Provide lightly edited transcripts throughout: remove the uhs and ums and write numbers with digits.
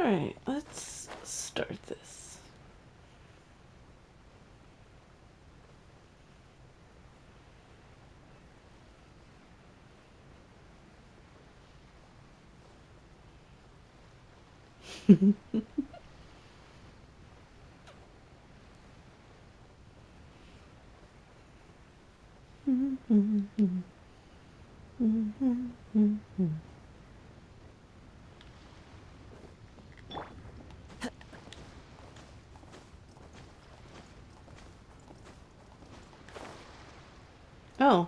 Alright, let's start this. Oh.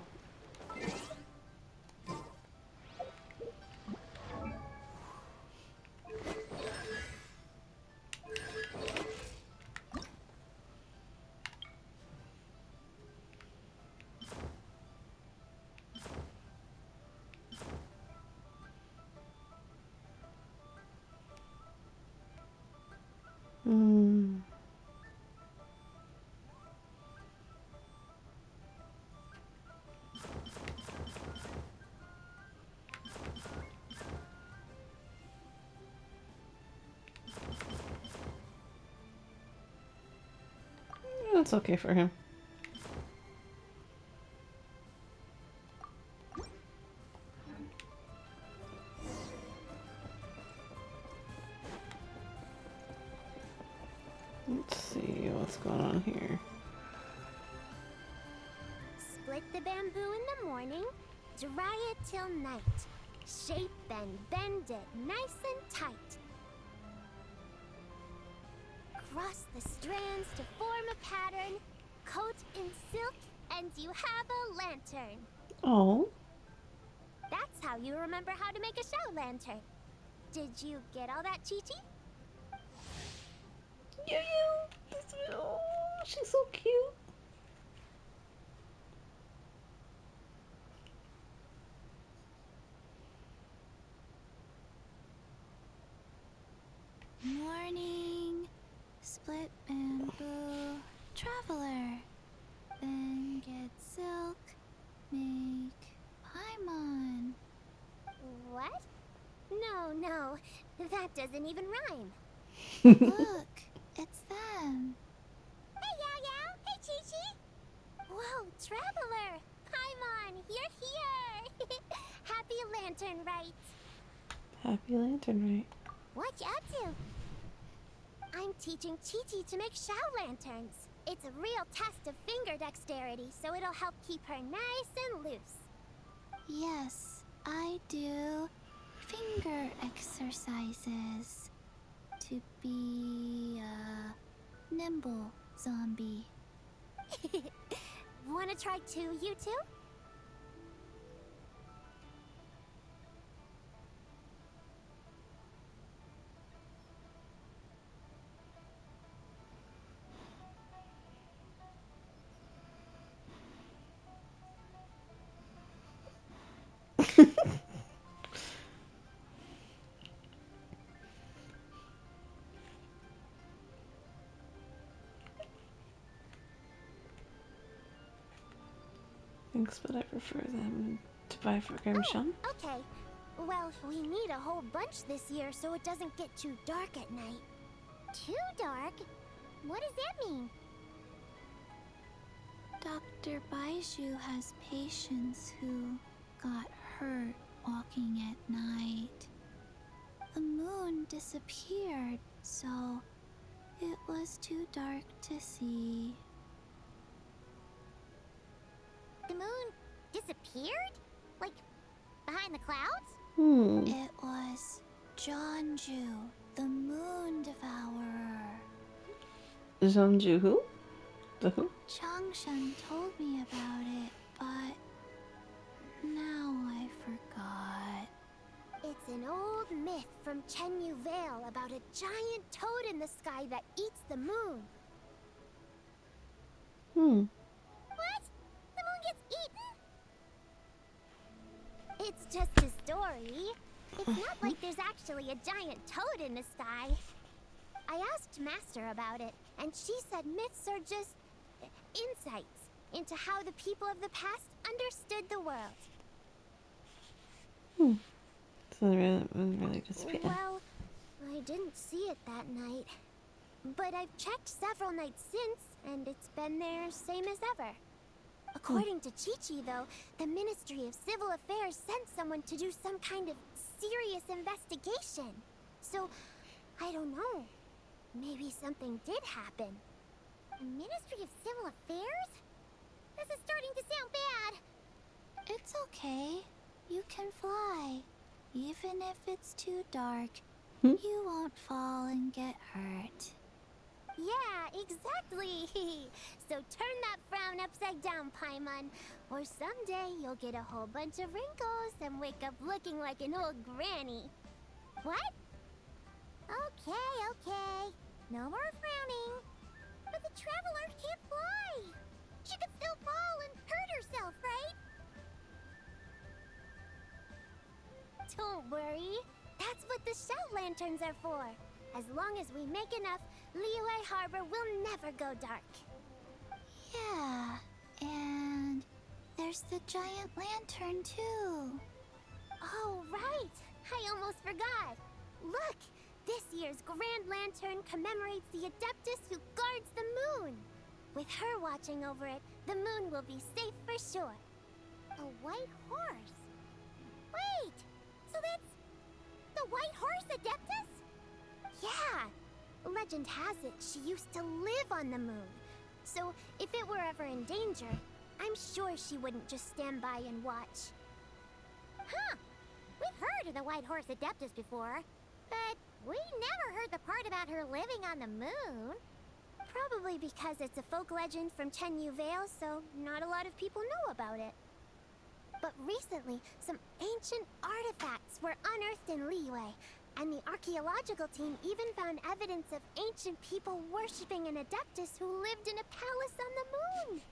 Hmm. That's okay for him. Let's see what's going on here. Split the bamboo in the morning, dry it till night. Shape and bend it nice and tight. Cross the strands to form a pattern, coat in silk, and you have a lantern. Oh. That's how you remember how to make a show lantern. Did you get all that, Chi-Chi? Oh, she's so cute. Morning, split bamboo, traveler. Then get silk, make paimon. What? No, that doesn't even rhyme. Look, it's them. Hey, Yao Yao! Hey, Chi-Chi! Whoa, Traveler! Paimon, you're here! Happy Lantern, right? Happy Lantern, right? What you up to? I'm teaching Chi-Chi to make Shao lanterns. It's a real test of finger dexterity, so it'll help keep her nice and loose. Yes, I do finger exercises to be a nimble zombie. Wanna try too, you two? Thanks, but I prefer them to buy for Grimsham. Oh, okay. Well, we need a whole bunch this year so it doesn't get too dark at night. Too dark? What does that mean? Dr. Baiju has patients who got hurt walking at night. The moon disappeared, so it was too dark to see. The moon disappeared? Like, behind the clouds? It was Jonju, the moon devourer. Zhongju who? The who? Changshan told me about it, but now I forgot. It's an old myth from Chenyu Vale about a giant toad in the sky that eats the moon. What? The moon gets eaten? It's just a story. It's not like there's actually a giant toad in the sky. I asked Master about it, and she said myths are just insights into how the people of the past understood the world. So they really disappear. Well, I didn't see it that night. But I've checked several nights since, and it's been there same as ever. According to Chi-Chi, though, the Ministry of Civil Affairs sent someone to do some kind of serious investigation. So, I don't know. Maybe something did happen. The Ministry of Civil Affairs? This is starting to sound bad. It's okay. You can fly. Even if it's too dark, you won't fall and get hurt. Yeah, exactly. So turn that frown upside down, Paimon. Or someday you'll get a whole bunch of wrinkles and wake up looking like an old granny. What? Okay. No more frowning. But the Traveler can't fly. She could still fall and hurt herself, right? Don't worry. That's what the shout lanterns are for. As long as we make enough, Liyue Harbor will never go dark. Yeah, and there's the giant lantern too. Oh, right. I almost forgot. Look, this year's Grand Lantern commemorates the Adeptus who guards the moon. With her watching over it, the moon will be safe for sure. A white horse? Wait! So that's the White Horse Adeptus? Yeah! Legend has it she used to live on the moon. So if it were ever in danger, I'm sure she wouldn't just stand by and watch. Huh. We've heard of the White Horse Adeptus before, but we never heard the part about her living on the moon. Probably because it's a folk legend from Tenyu Vale, so not a lot of people know about it. But recently, some ancient artifacts were unearthed in Liyue, and the archaeological team even found evidence of ancient people worshipping an Adeptus who lived in a palace on the moon.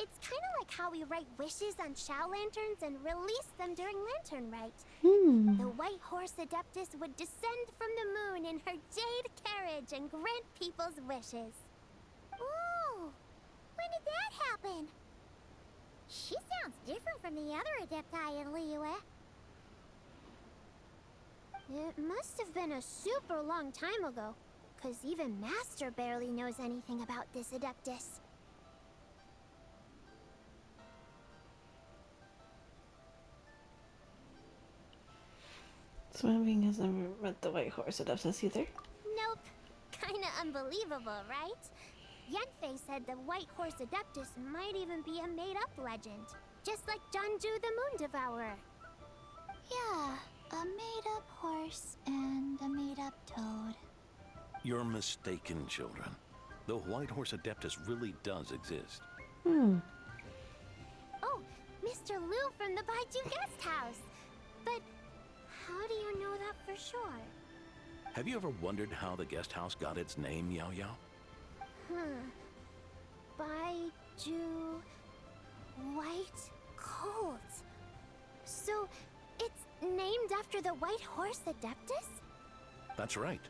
It's kind of like how we write wishes on Shao lanterns and release them during Lantern Rite. The White Horse Adeptus would descend from the moon in her jade carriage and grant people's wishes. Ooh! When did that happen? She sounds different from the other Adepti in Liyue. It must have been a super long time ago, 'cause even Master barely knows anything about this Adeptus. Swimming has never met the White Horse Adeptus either. Nope. Kinda unbelievable, right? Yanfei said the White Horse Adeptus might even be a made-up legend, just like Janju the Moon Devourer. Yeah, a made-up horse and a made-up toad. You're mistaken, children. The White Horse Adeptus really does exist. Oh, Mr. Liu from the Baiju Guest House. But how do you know that for sure? Have you ever wondered how the guest house got its name, Yao Yao? Baiju... White Colt. So, it's named after the White Horse Adeptus? That's right.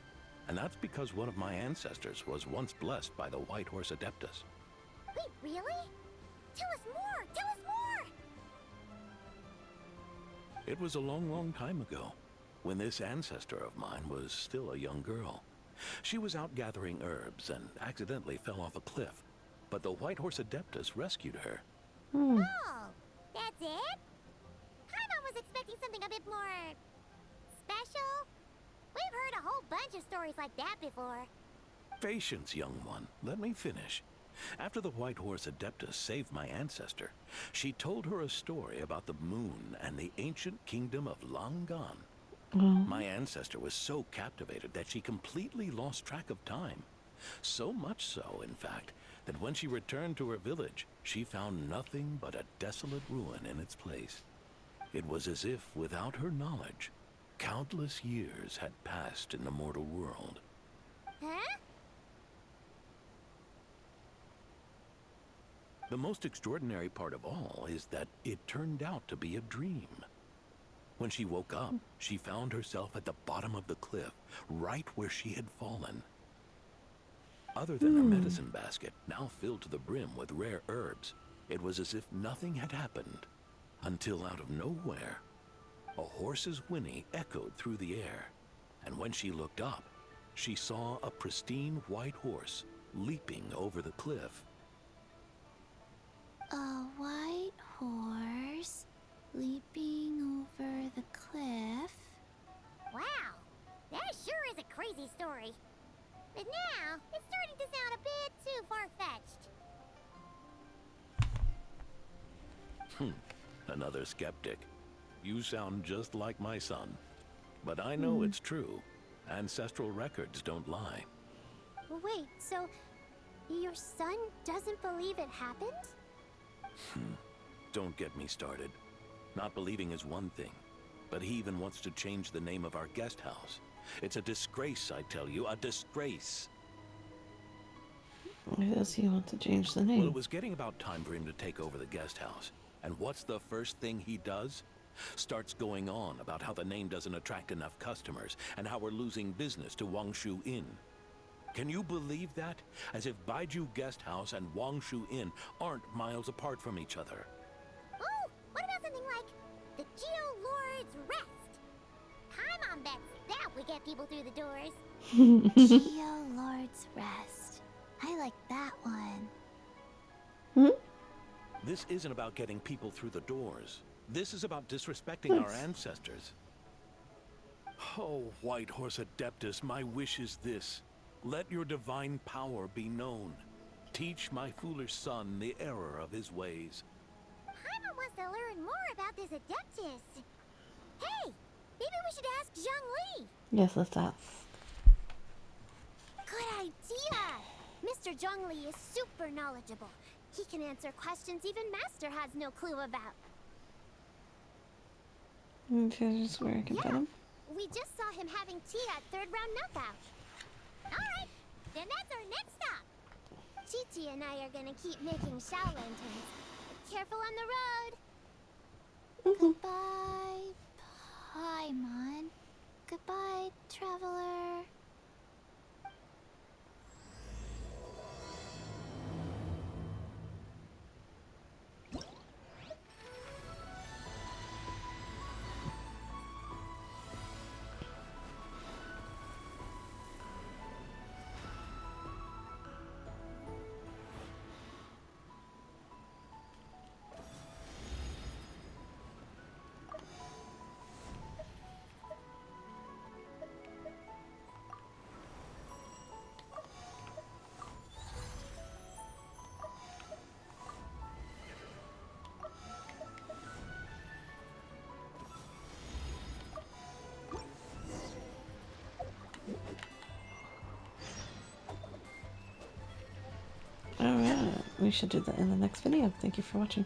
And that's because one of my ancestors was once blessed by the White Horse Adeptus. Wait, really? Tell us more! Tell us more! It was a long, long time ago, when this ancestor of mine was still a young girl. She was out gathering herbs and accidentally fell off a cliff, but the White Horse Adeptus rescued her. Oh, that's it? Paimon was expecting something a bit more... special? We've heard a whole bunch of stories like that before. Patience, young one. Let me finish. After the White Horse Adeptus saved my ancestor, she told her a story about the moon and the ancient kingdom of Long Gone. My ancestor was so captivated that she completely lost track of time. So much so, in fact, that when she returned to her village, she found nothing but a desolate ruin in its place. It was as if, without her knowledge, countless years had passed in the mortal world. Huh? The most extraordinary part of all is that it turned out to be a dream. When she woke up, she found herself at the bottom of the cliff, right where she had fallen. Other than her medicine basket, now filled to the brim with rare herbs, it was as if nothing had happened. Until out of nowhere, a horse's whinny echoed through the air, and when she looked up, she saw a pristine white horse leaping over the cliff. A white horse leaping over the cliff. Wow, that sure is a crazy story. But now, it's starting to sound a bit too far-fetched. Another skeptic. You sound just like my son. But I know it's true. Ancestral records don't lie. Wait, so your son doesn't believe it happened? Don't get me started. Not believing is one thing, but he even wants to change the name of our guest house. It's a disgrace, I tell you, a disgrace. Why does he want to change the Well, name? it was getting about time for him to take over the guest house. And what's the first thing he does? Starts going on about how the name doesn't attract enough customers and how we're losing business to Wangshu Inn. Can you believe that? As if Baiju Guest House and Wangshu Inn aren't miles apart from each other. Oh, what about something like the Geo Lord's Rest? Paimon bets that would get people through the doors. Geo Lord's Rest. I like that one. This isn't about getting people through the doors. This is about disrespecting our ancestors. Oh, White Horse Adeptus, my wish is this. Let your divine power be known. Teach my foolish son the error of his ways. Paimon wants to learn more about this Adeptus. Hey, maybe we should ask Zhang Li. Yes, let's ask. Good idea! Mr. Zhongli is super knowledgeable. He can answer questions even Master has no clue about. Okay, just where I can find him. We just saw him having tea at third round knockout. Alright, then that's our next stop. Chi-Chi and I are gonna keep making Shao lanterns. Careful on the road! Goodbye, Paimon. Goodbye, traveler. Alright, we should do that in the next video. Thank you for watching.